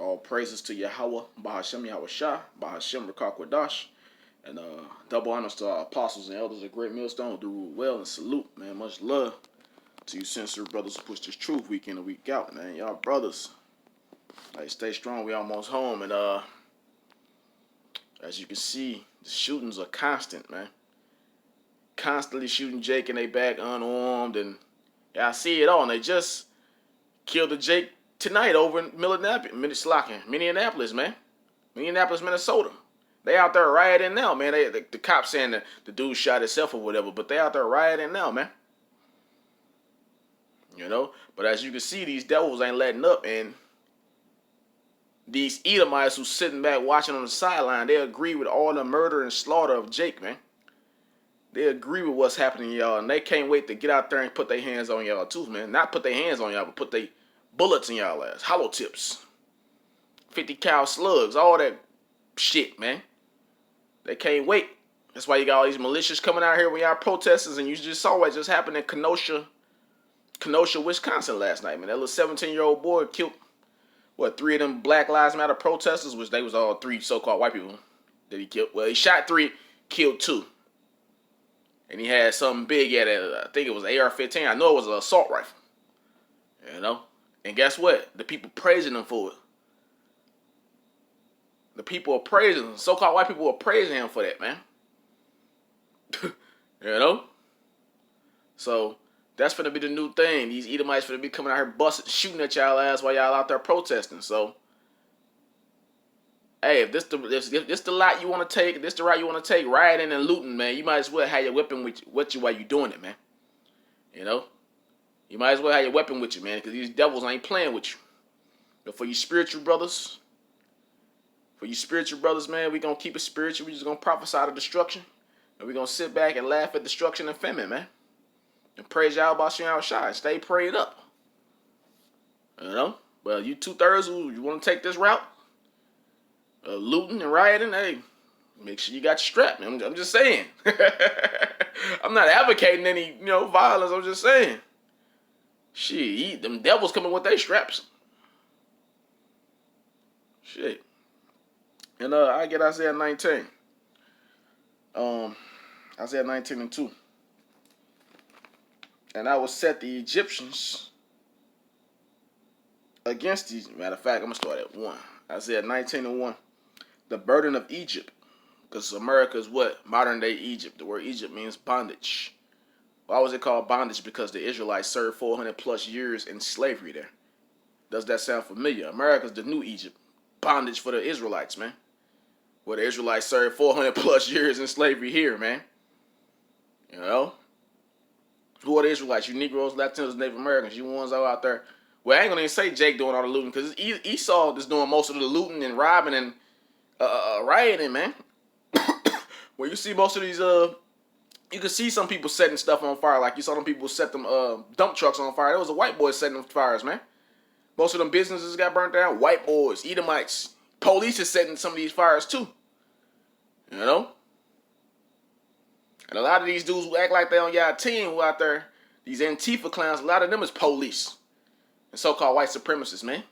All praises to Yahweh, Bahashem Yahweh Shah, Bahashem Rakakwadash, and double honors to our apostles and elders of Great Millstone who do rule well, and salute, man. Much love to you sincere brothers who push this truth week in and week out, man. Y'all brothers, like, stay strong. We almost home, and as you can see, the shootings are constant, man. Constantly shooting Jake in their back unarmed, and yeah, I see it all. And they just killed a Jake tonight over in Minneapolis, man. Minneapolis, Minnesota. They out there rioting now, man. The cops saying that the dude shot himself or whatever, but they out there rioting now, man. You know? But as you can see, these devils ain't letting up, and these Edomites who's sitting back watching on the sideline, they agree with all the murder and slaughter of Jake, man. They agree with what's happening to y'all, and they can't wait to get out there and put their hands on y'all too, man. Not put their hands on y'all, but put their bullets in y'all ass. Hollow tips. 50 cal slugs, all that shit, man. They can't wait. That's why you got all these militias coming out here when y'all protesters, and you just saw what just happened in Kenosha, Wisconsin last night, man. That little 17-year-old boy killed, 3 of them Black Lives Matter protesters, which they was all 3 so-called white people that he killed. Well, he shot 3, killed 2. And he had something big at it. I think it was AR-15. I know it was an assault rifle. You know? And guess what? The people praising him for it. The people are praising him. So-called white people are praising him for that, man. You know? So, that's finna be the new thing. These Edomites finna be coming out here busting, shooting at y'all ass while y'all out there protesting. So, hey, if this the lot you want to take, if this the route you want to take, rioting and looting, man, you might as well have your weapon with you while you doing it, man. You know? You might as well have your weapon with you, man, because these devils ain't playing with you. But for you spiritual brothers, man, we going to keep it spiritual. We just going to prophesy to destruction. And we going to sit back and laugh at destruction and famine, man. And praise y'all about Yahweh Shai. Stay prayed up. You know? Well, you 2/3 who you want to take this route, looting and rioting, hey, make sure you got your strap, man. I'm just saying. I'm not advocating any, violence. I'm just saying. Shit, them devils coming with their straps. Shit. And I get Isaiah 19. Isaiah 19:2. And I will set the Egyptians against these. Matter of fact, I'm going to start at 1. Isaiah 19:1. The burden of Egypt. Because America is what? Modern day Egypt. The word Egypt means bondage. Why was it called bondage? Because the Israelites served 400 plus years in slavery there. Does that sound familiar? America's the new Egypt. Bondage for the Israelites, man. Where the Israelites served 400 plus years in slavery here, man. You know? Who are the Israelites? You Negroes, Latinos, Native Americans. You ones out there. Well, I ain't going to even say Jake doing all the looting, because Esau is doing most of the looting and robbing and rioting, man. Where you see most of these, you can see some people setting stuff on fire. Like you saw them people set them dump trucks on fire. There was a white boy setting them fires, man. Most of them businesses got burnt down. White boys, Edomites. Police is setting some of these fires too. You know? And a lot of these dudes who act like they on y'all team who out there, these antifa clowns, a lot of them is police. And so-called white supremacists, man.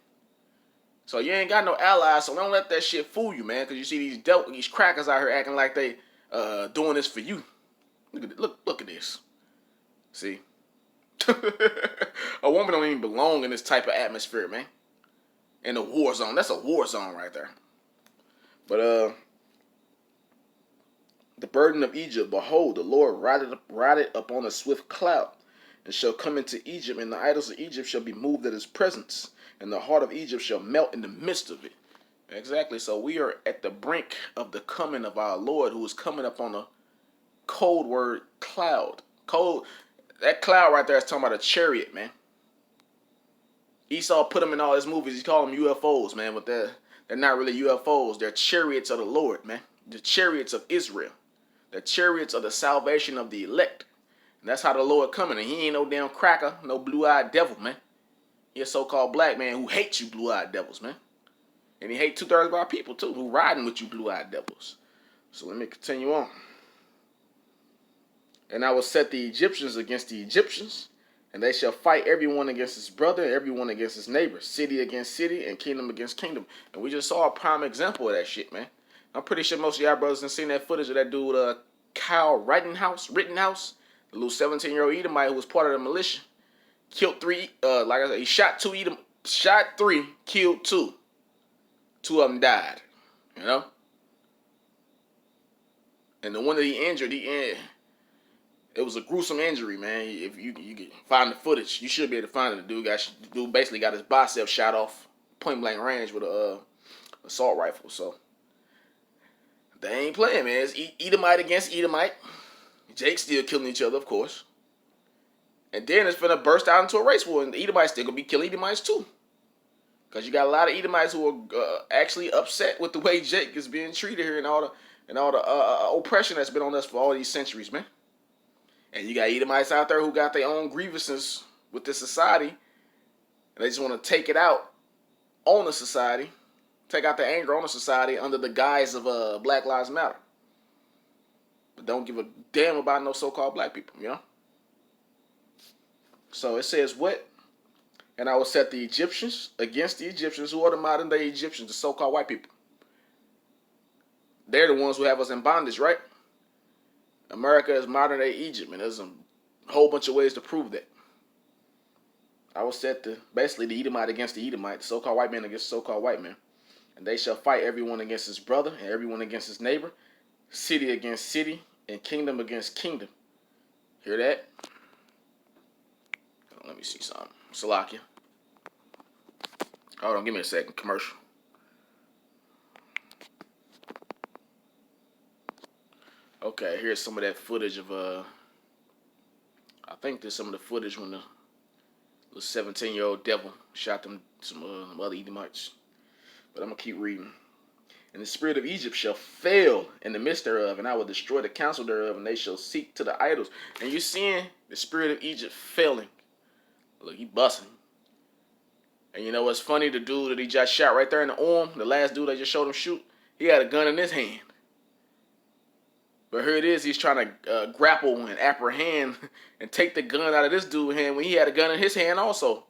So you ain't got no allies, so don't let that shit fool you, man. Because you see these crackers out here acting like they doing this for you. Look at this. See? A woman don't even belong in this type of atmosphere, man. In a war zone. That's a war zone right there. But the burden of Egypt, behold, the Lord rideth upon a swift cloud, and shall come into Egypt, and the idols of Egypt shall be moved at his presence, and the heart of Egypt shall melt in the midst of it. Exactly. So we are at the brink of the coming of our Lord, who is coming up on a code word cloud. That cloud right there is talking about a chariot, man. Esau put them in all his movies. He called them UFOs, man. But they're not really UFOs. They're chariots of the Lord, man. The chariots of Israel. The chariots of the salvation of the elect. And that's how the Lord coming. And he ain't no damn cracker, no blue-eyed devil, man. He a so-called black man who hates you blue-eyed devils, man. And he hates 2/3 of our people, too, who riding with you blue-eyed devils. So let me continue on. And I will set the Egyptians against the Egyptians, And they shall fight everyone against his brother and everyone against his neighbor, city against city and kingdom against kingdom. And we just saw a prime example of that shit, man. I'm pretty sure most of y'all brothers have seen that footage of that dude, Kyle Rittenhouse, the little 17-year-old Edomite who was part of the militia. Killed three, like I said, he shot three, killed two. Two of them died, you know? And the one that he injured, it was a gruesome injury, man. If you can find the footage, you should be able to find it. The dude basically got his bicep shot off point blank range with a assault rifle. So they ain't playing, man. It's Edomite against Edomite. Jake still killing each other, of course. And then it's finna burst out into a race war, and the Edomites still gonna be killing Edomites too. Because you got a lot of Edomites who are actually upset with the way Jake is being treated here and all the oppression that's been on us for all these centuries, man. And you got Edomites out there who got their own grievances with this society, and they just want to take it out on the society, take out their anger on the society under the guise of Black Lives Matter. But don't give a damn about no so-called black people, you know? So it says what? And I will set the Egyptians against the Egyptians, who are the modern day Egyptians, the so-called white people. They're the ones who have us in bondage, right? America is modern day Egypt, and there's a whole bunch of ways to prove that. I will set basically the Edomite against the Edomite, the so-called white man against the so-called white man. And they shall fight everyone against his brother and everyone against his neighbor, city against city, and kingdom against kingdom. Hear that? Let me see something. Salakia. Hold on, give me a second. Commercial. Okay, here's some of that footage of I think there's some of the footage when the little 17-year-old devil shot some other Edomites. But I'm gonna keep reading. And the spirit of Egypt shall fail in the midst thereof, and I will destroy the counsel thereof, and they shall seek to the idols. And you're seeing the spirit of Egypt failing. Look, he busting. And you know what's funny? The dude that he just shot right there in the arm, the last dude I just showed him shoot, he had a gun in his hand. But here it is, he's trying to grapple and apprehend and take the gun out of this dude's hand when he had a gun in his hand also.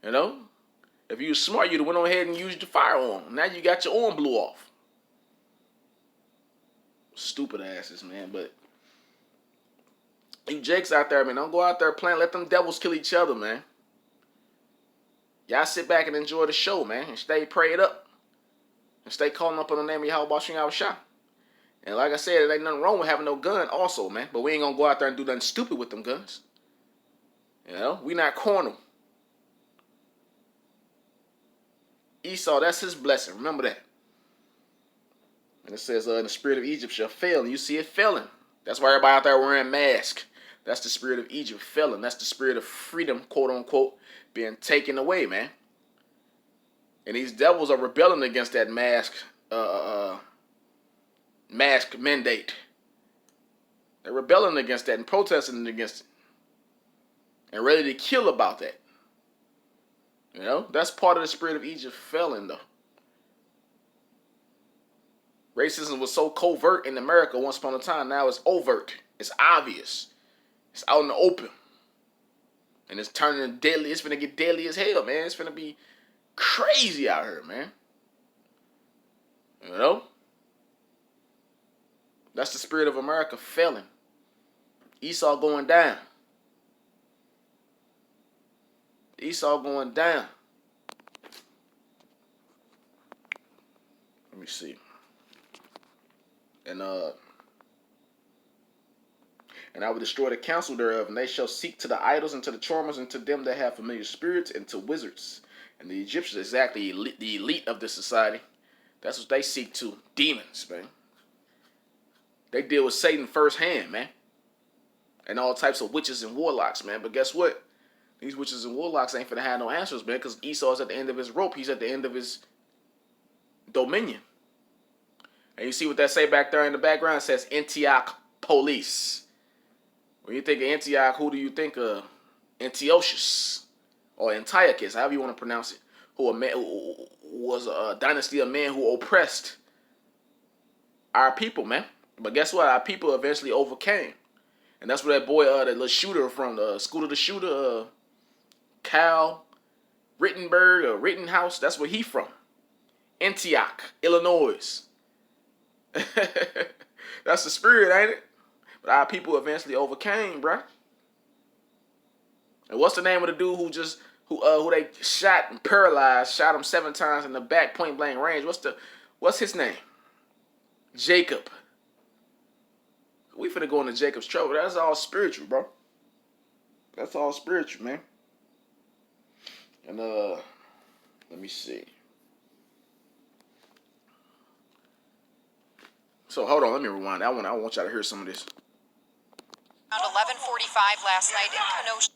You know? If you were smart, you'd have went on ahead and used your firearm. Now you got your arm blew off. Stupid asses, man. But you Jakes out there, man, don't go out there playing. Let them devils kill each other, man. Y'all sit back and enjoy the show, man. And stay prayed up. And stay calling up on the name of Yahweh Bashing Yahweh Shah. And like I said, there ain't nothing wrong with having no gun also, man. But we ain't going to go out there and do nothing stupid with them guns. You know, we not carnal. Esau, that's his blessing. Remember that. And it says, the spirit of Egypt shall fail. And you see it failing. That's why everybody out there wearing masks. That's the spirit of Egypt failing. That's the spirit of freedom, quote unquote, being taken away, man. And these devils are rebelling against that mask mandate. They're rebelling against that and protesting against it. And ready to kill about that. You know, that's part of the spirit of Egypt failing, though. Racism was so covert in America once upon a time. Now it's overt. It's obvious. It's out in the open. And it's turning deadly. It's finna get deadly as hell, man. It's finna be crazy out here, man. You know? That's the spirit of America failing. Esau going down. Esau going down. Let me see. And I will destroy the counsel thereof, and they shall seek to the idols and to the charmers and to them that have familiar spirits and to wizards. And the Egyptians, exactly the elite of this society, that's what they seek to. Demons, man. They deal with Satan firsthand, man. And all types of witches and warlocks, man. But guess what? These witches and warlocks ain't finna have no answers, man, because Esau's at the end of his rope. He's at the end of his dominion. And you see what that say back there in the background? It says Antioch police. When you think of Antioch, who do you think of? Antiochus or Antiochus, however you want to pronounce it, who was a dynasty of men who oppressed our people, man. But guess what? Our people eventually overcame. And that's where that boy, that little shooter from the School of the Shooter, Cal Rittenberg or Rittenhouse, that's where he from. Antioch, Illinois. That's the spirit, ain't it? But our people eventually overcame, bruh. And what's the name of the dude who they shot and paralyzed, shot him 7 times in the back, point blank range? What's his name? Jacob. We finna go into Jacob's trouble. That's all spiritual, bro. That's all spiritual, man. And let me see. So hold on, let me rewind that one. I want y'all to hear some of this. Around 11:45 last night in Kenosha.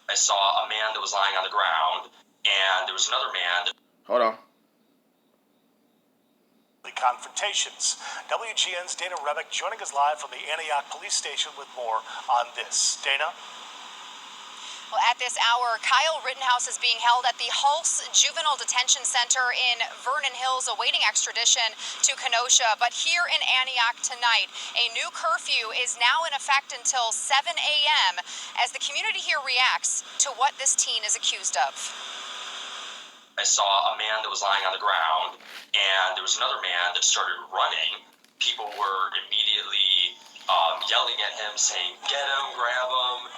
I saw a man that was lying on the ground, and there was another man. Hold on. Confrontations. WGN's Dana Rebick joining us live from the Antioch police station with more on this. Dana? Well, at this hour, Kyle Rittenhouse is being held at the Hulse Juvenile Detention Center in Vernon Hills, awaiting extradition to Kenosha. But here in Antioch tonight, a new curfew is now in effect until 7 a.m. as the community here reacts to what this teen is accused of. I saw a man that was lying on the ground, and there was another man that started running. People were immediately yelling at him, saying, "Get him, grab him."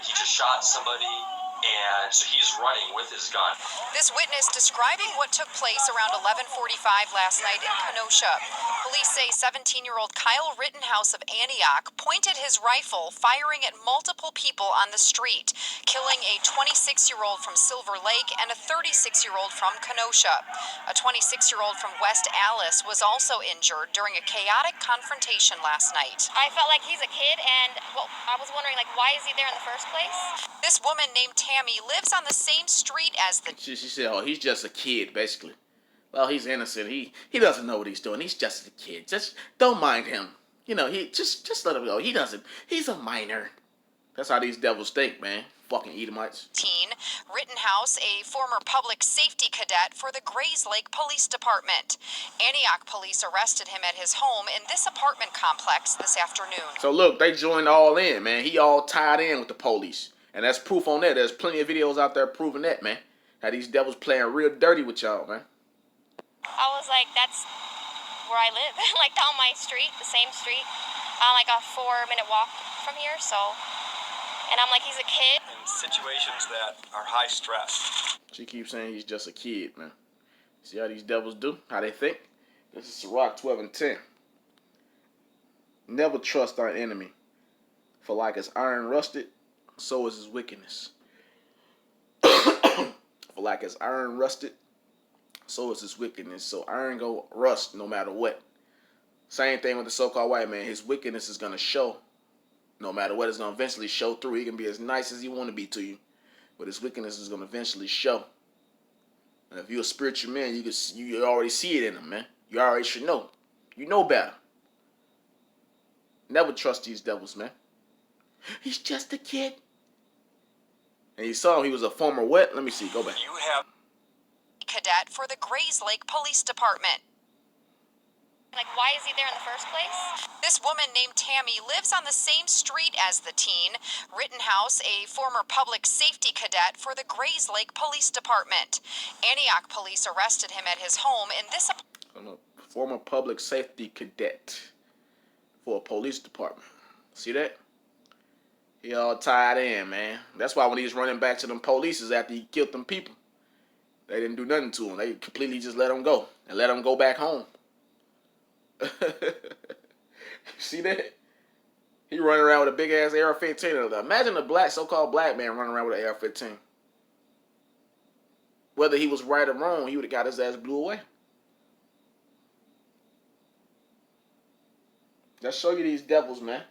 He just shot somebody, and so he's running with his gun. This witness describing what took place around 11:45 last night in Kenosha. Police say 17-year-old Kyle Rittenhouse of Antioch pointed his rifle, firing at multiple people on the street, killing a 26-year-old from Silver Lake and a 36-year-old from Kenosha. A 26-year-old from West Allis was also injured during a chaotic confrontation last night. I felt like he's a kid, and well, I was wondering, like, why is he there in the first place? This woman named Tammy lives on the same street as the... She said, oh, he's just a kid, basically. Well, he's innocent. He doesn't know what he's doing. He's just a kid. Just don't mind him. You know, he just let him go. He's a minor. That's how these devils think, man. Fucking Edomites. Teen Rittenhouse, a former public safety cadet for the Grays Lake Police Department. Antioch police arrested him at his home in this apartment complex this afternoon. So look, they joined all in, man. He all tied in with the police. And that's proof on that. There's plenty of videos out there proving that, man. How these devils playing real dirty with y'all, man. I was like, that's where I live. Like, down my street, the same street, like a 4-minute walk from here, so... And I'm like, he's a kid. In situations that are high stress. She keeps saying he's just a kid, man. See how these devils do? How they think? This is Sirach 12:10. Never trust our enemy. For like as iron rusted, so is his wickedness. For like as iron rusted, so is his wickedness. So iron go rust no matter what. Same thing with the so-called white man. His wickedness is going to show. No matter what, it's going to eventually show through. He can be as nice as he want to be to you, but his wickedness is going to eventually show. And if you're a spiritual man, you already see it in him, man. You already should know. You know better. Never trust these devils, man. He's just a kid. And you saw him, he was a former what? Let me see, go back. You have... Cadet for the Grays Lake Police Department. Like, why is he there in the first place? This woman named Tammy lives on the same street as the teen. Rittenhouse, a former public safety cadet for the Grays Lake Police Department. Antioch police arrested him at his home in this... Former public safety cadet for a police department. See that? He all tied in, man. That's why when he was running back to them police after he killed them people, they didn't do nothing to him. They completely just let him go and let him go back home. See that? He running around with a big ass AR-15. Imagine a so-called black man running around with an AR-15. Whether he was right or wrong, he would have got his ass blew away. Let's show you these devils, man.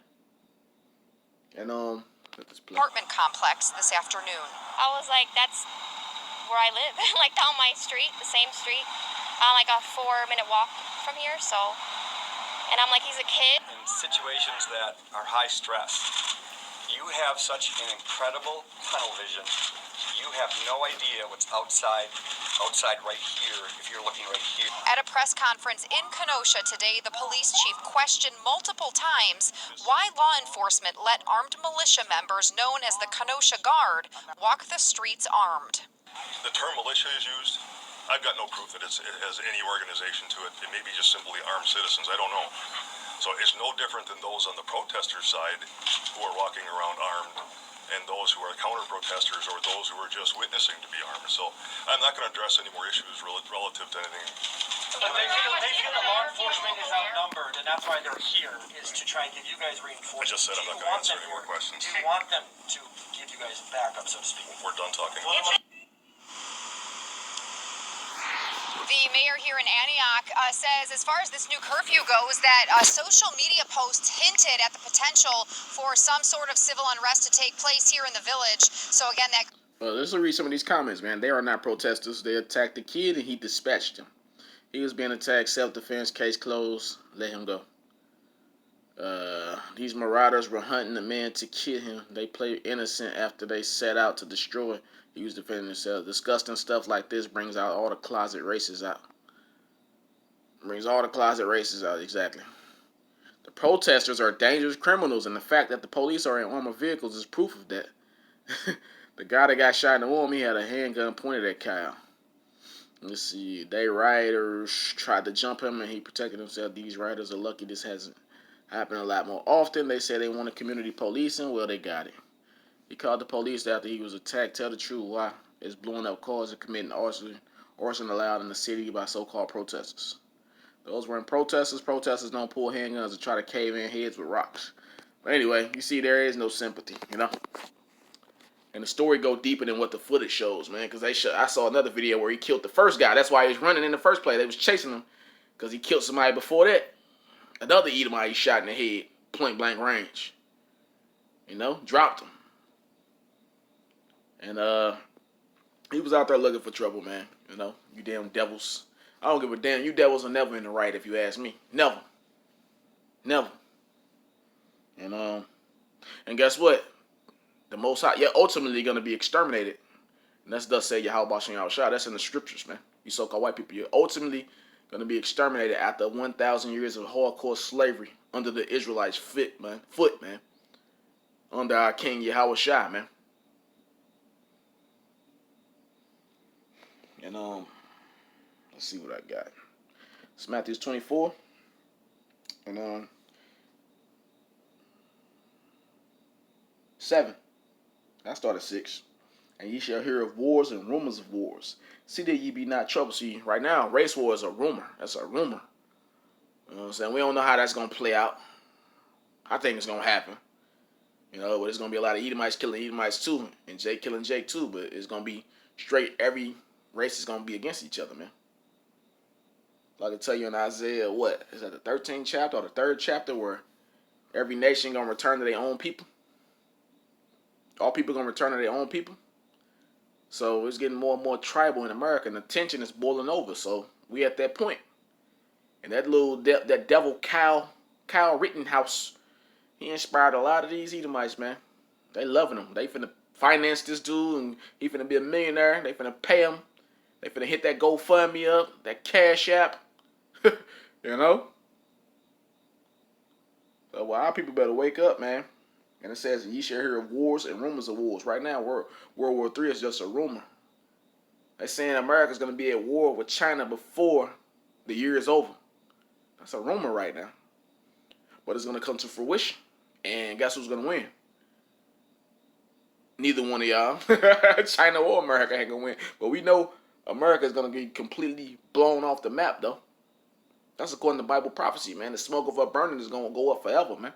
And apartment complex this afternoon. I was like, that's where I live. Like, down my street, the same street, like a 4-minute walk from here, so... And I'm like, he's a kid. In situations that are high stress, you have such an incredible tunnel vision. You You have no idea what's outside right here, if you're looking right here. At a press conference in Kenosha today, the police chief questioned multiple times why law enforcement let armed militia members known as the Kenosha Guard walk the streets armed. The term militia is used. I've got no proof that it has any organization to it. It may be just simply armed citizens. I don't know. So it's no different than those on the protester side who are walking around armed and those who are counter-protesters or those who are just witnessing to be armed. So I'm not going to address any more issues relative to anything. But they feel the law enforcement is outnumbered, and that's why they're here, is to try and give you guys reinforcement. I just said I'm not going to answer any more questions. Do you want them to give you guys backup, so to speak? We're done talking. The mayor here in Antioch says, as far as this new curfew goes, that social media posts hinted at the potential for some sort of civil unrest to take place here in the village. So again, that... Let's read some of these comments, man. They are not protesters. They attacked the kid and he dispatched him. He was being attacked, self-defense, case closed, let him go. These marauders were hunting the man to kill him. They played innocent after they set out to destroy. He was defending himself. Disgusting stuff like this brings out all the closet races out. Brings all the closet races out, exactly. The protesters are dangerous criminals, and the fact that the police are in armored vehicles is proof of that. The guy that got shot in the arm, he had a handgun pointed at Kyle. Let's see. They rioters tried to jump him, and he protected himself. These rioters are lucky this hasn't happened a lot more often. They said they wanted community policing. Well, they got it. He called the police after he was attacked. Tell the truth. Why? It's blowing up cars and committing arson allowed in the city by so-called protesters. Those weren't protesters. Protesters don't pull handguns and try to cave in heads with rocks. But anyway, you see there is no sympathy, you know? And the story go deeper than what the footage shows, man. Because I saw another video where he killed the first guy. That's why he was running in the first place. They was chasing him because he killed somebody before that. Another Edomite he shot in the head, point blank range. You know, dropped him. And he was out there looking for trouble, man. You know, you damn devils. I don't give a damn. You devils are never in the right, if you ask me. Never. Never. And guess what? The Most High, you're ultimately going to be exterminated. And that's thus say Yahweh Bashem Yahushua. That's in the scriptures, man. You so-called white people, you're ultimately going to be exterminated after 1,000 years of hardcore slavery under the Israelites' foot, man. Under our King Yahweh Shai, man. And let's see what I got. It's Matthew 24. And 7. I started 6. And ye shall hear of wars and rumors of wars. See that ye be not troubled. See, right now, race war is a rumor. That's a rumor. You know what I'm saying? We don't know how that's going to play out. I think it's going to happen. You know, but it's going to be a lot of Edomites killing Edomites too. And Jake killing Jake too. But it's going to be straight. Every race is going to be against each other, man. Like I tell you in Isaiah, what? Is that the 13th chapter or the 3rd chapter where every nation going to return to their own people? All people going to return to their own people? So it's getting more and more tribal in America, and the tension is boiling over. So we at that point. And that little that devil Kyle Rittenhouse, he inspired a lot of these Edomites, man. They loving him. They finna finance this dude, and he finna be a millionaire. They finna pay him. They finna hit that GoFundMe up, that Cash App. You know? So our people better wake up, man. And it says, ye shall hear of wars and rumors of wars. Right now, World War III is just a rumor. They're saying America's going to be at war with China before the year is over. That's a rumor right now. But it's going to come to fruition. And guess who's going to win? Neither one of y'all. China or America ain't going to win. But we know America is going to be completely blown off the map, though. That's according to Bible prophecy, man. The smoke of her burning is going to go up forever, man.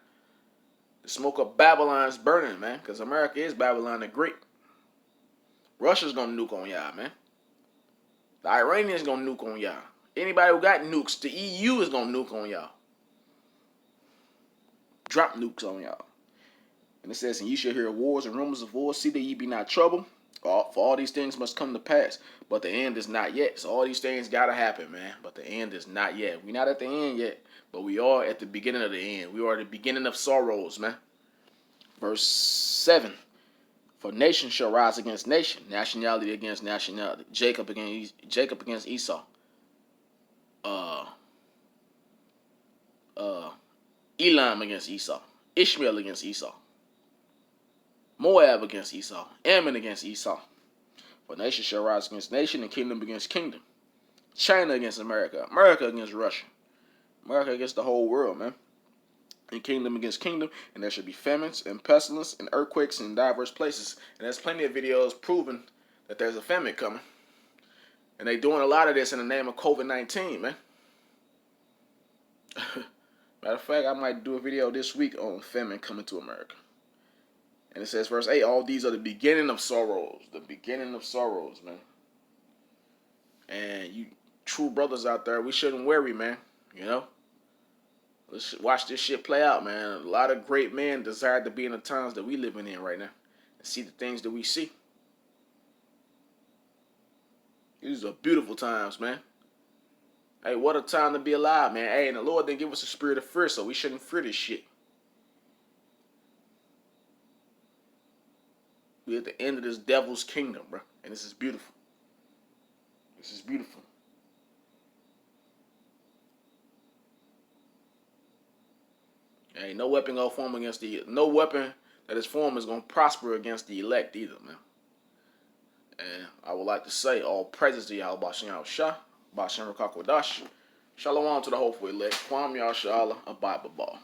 The smoke of Babylon is burning, man, because America is Babylon the Great. Russia's going to nuke on y'all, man. The Iranians going to nuke on y'all. Anybody who got nukes, the EU is going to nuke on y'all. Drop nukes on y'all. And it says, and ye shall hear wars and rumors of wars. See that ye be not troubled. For all these things must come to pass. But the end is not yet. So all these things got to happen, man. But the end is not yet. We're not at the end yet. But we are at the beginning of the end. We are at the beginning of sorrows, man. Verse 7. For nation shall rise against nation, nationality against nationality. Jacob against Esau. Elam against Esau. Ishmael against Esau. Moab against Esau. Ammon against Esau. For nation shall rise against nation and kingdom against kingdom. China against America. America against Russia. America against the whole world, man. And kingdom against kingdom. And there should be famines and pestilence and earthquakes in diverse places. And there's plenty of videos proving that there's a famine coming. And they doing a lot of this in the name of COVID-19, man. Matter of fact, I might do a video this week on famine coming to America. And it says, verse 8, all these are the beginning of sorrows. The beginning of sorrows, man. And you true brothers out there, we shouldn't worry, man. You know? Let's watch this shit play out, man. A lot of great men desire to be in the times that we living in right now. And see the things that we see. These are beautiful times, man. Hey, what a time to be alive, man. Hey, and the Lord didn't give us a spirit of fear, so we shouldn't fear this shit. We're at the end of this devil's kingdom, bro. And this is beautiful. This is beautiful. Hey, no weapon that is formed is gonna prosper against the elect either, man. And I would like to say all praises to Yahweh Bashem Shah, Bashem Rakakwadash. Shalom to the hopeful elect. Kwam Yashala, a Bible ball.